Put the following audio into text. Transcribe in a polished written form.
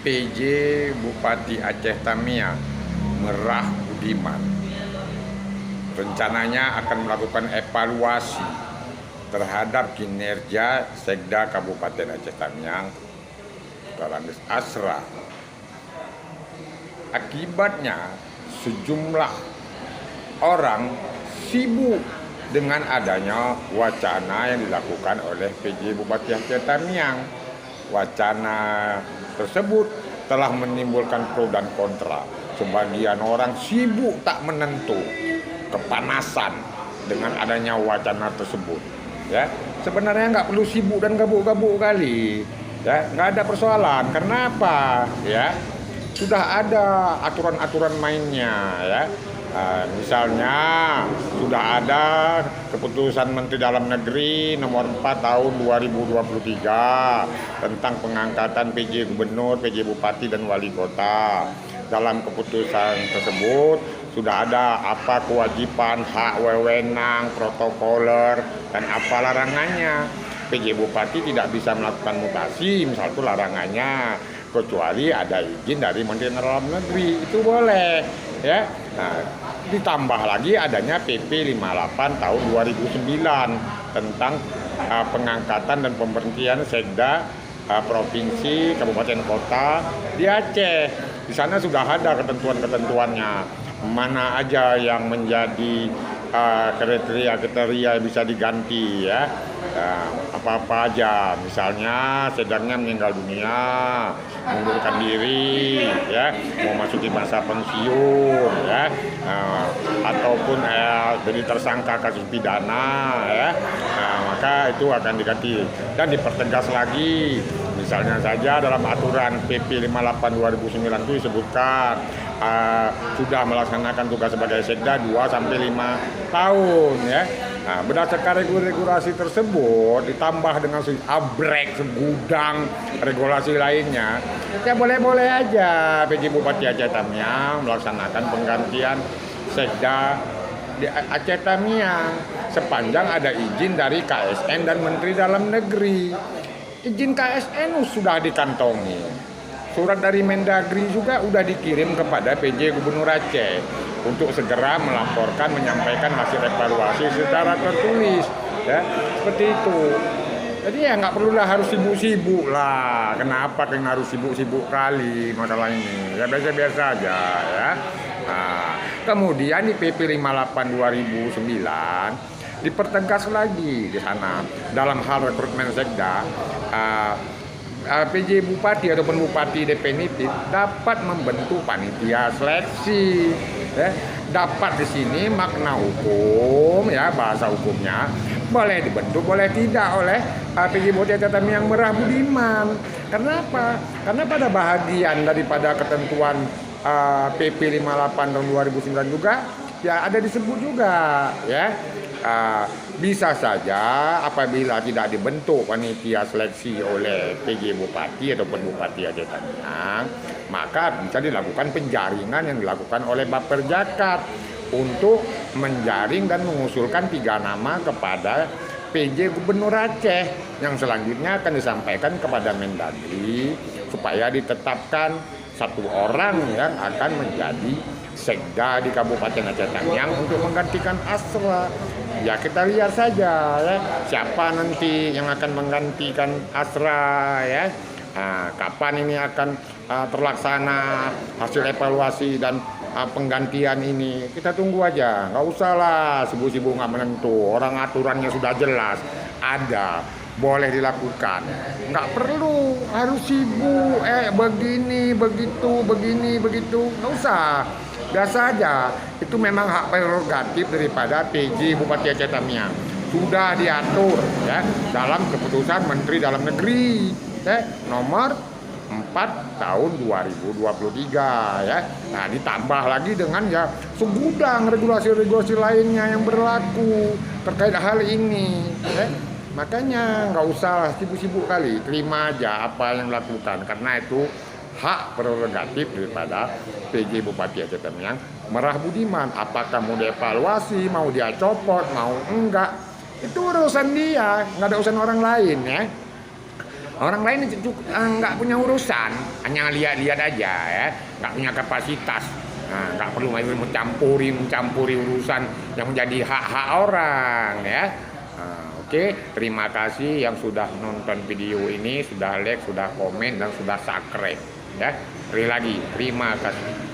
PJ Bupati Aceh Tamiang Merah Budiman rencananya akan melakukan evaluasi terhadap kinerja Sekda Kabupaten Aceh Tamiang Dahlan Asra. Akibatnya sejumlah orang sibuk dengan adanya wacana yang dilakukan oleh PJ Bupati Aceh Tamiang. Wacana tersebut telah menimbulkan pro dan kontra. Sebagian orang sibuk tak menentu, kepanasan dengan adanya wacana tersebut. Ya, sebenarnya nggak perlu sibuk dan gabuk-gabuk kali. Ya, nggak ada persoalan. Karena apa? Ya, sudah ada aturan-aturan mainnya. Ya. Misalnya sudah ada keputusan Menteri Dalam Negeri nomor 4 tahun 2023 tentang pengangkatan PJ Gubernur, PJ Bupati dan Wali Kota. Dalam keputusan tersebut sudah ada apa kewajiban, hak, wewenang, protokoler dan apa larangannya. PJ Bupati tidak bisa melakukan mutasi, misal itu larangannya, kecuali ada izin dari Menteri Dalam Negeri, itu boleh. Ya, nah, ditambah lagi adanya PP 58 tahun 2009 tentang pengangkatan dan pemberhentian sekda provinsi, kabupaten, kota di Aceh. Di sana sudah ada ketentuan-ketentuannya, mana aja yang menjadi kriteria yang bisa diganti, ya. Apa-apa aja, misalnya sedangnya meninggal dunia, mengundurkan diri, ya, mau masuki masa pensiun, ya, ataupun jadi tersangka kasus pidana, ya, maka itu akan diganti dan dipertegas lagi. Misalnya saja dalam aturan PP 58 2009 itu disebutkan sudah melaksanakan tugas sebagai sekda 2-5 tahun, ya. Nah, berdasarkan regulasi tersebut ditambah dengan abrek segudang regulasi lainnya, ya boleh-boleh aja PJ Bupati Aceh Tamiang melaksanakan penggantian sekda di Aceh Tamiang sepanjang ada izin dari KSN dan Menteri Dalam Negeri. Izin KSN sudah dikantongi. Surat dari Mendagri juga sudah dikirim kepada PJ Gubernur Aceh untuk segera melaporkan, menyampaikan hasil evaluasi secara tertulis, ya, seperti itu. Jadi ya nggak perlulah harus sibuk-sibuk lah. Kenapa harus sibuk-sibuk kali masalah ini? Ya biasa-biasa aja, ya. Nah, kemudian di PP 58 2009 dipertegas lagi di sana dalam hal rekrutmen sekda. PJ Bupati ataupun Bupati definitif dapat membentuk panitia seleksi, ya. Dapat di sini makna hukum, ya, bahasa hukumnya boleh dibentuk, boleh tidak oleh PJ Bupati Aceh Tamiang Merah Budiman. Kenapa? Karena pada bahagian daripada ketentuan PP 58 tahun 2009 juga ya ada disebut juga, ya. Bisa saja apabila tidak dibentuk panitia seleksi oleh PJ Bupati ataupun Bupati Aceh Tamiang, maka bisa dilakukan penjaringan yang dilakukan oleh Bapperjakat untuk menjaring dan mengusulkan 3 nama kepada PJ Gubernur Aceh yang selanjutnya akan disampaikan kepada Mendagri supaya ditetapkan 1 orang yang akan menjadi sekda di Kabupaten Aceh Tamiang untuk menggantikan Asra. Ya kita lihat saja, ya, siapa nanti yang akan menggantikan Asra, ya. Kapan ini akan terlaksana hasil evaluasi dan penggantian ini, kita tunggu aja, nggak usah lah sibuk-sibuk nggak menentu. Orang aturannya sudah jelas ada, boleh dilakukan, nggak perlu harus sibuk begini begitu begini begitu, nggak usah. Biasa aja, itu memang hak prerogatif daripada PJ Bupati Aceh Tamiang. Sudah diatur, ya, dalam keputusan Menteri Dalam Negeri, ya, nomor 4 tahun 2023, ya. Nah, ditambah lagi dengan ya segudang regulasi-regulasi lainnya yang berlaku terkait hal ini, ya. Makanya nggak usah sibuk-sibuk kali, terima aja apa yang dilakukan karena itu hak prerogatif daripada PJ Bupati Aceh Tamiang Merah Budiman. Apakah mau dievaluasi, mau dia copot, mau enggak, itu urusan dia, nggak ada urusan orang lain, ya. Orang lain nggak punya urusan, hanya lihat-lihat aja ya, nggak punya kapasitas. Nah, nggak perlu mencampuri urusan yang menjadi hak-hak orang ya. Oke, terima kasih yang sudah nonton video ini, sudah like, sudah komen, dan sudah subscribe ya. Sekali lagi, terima kasih.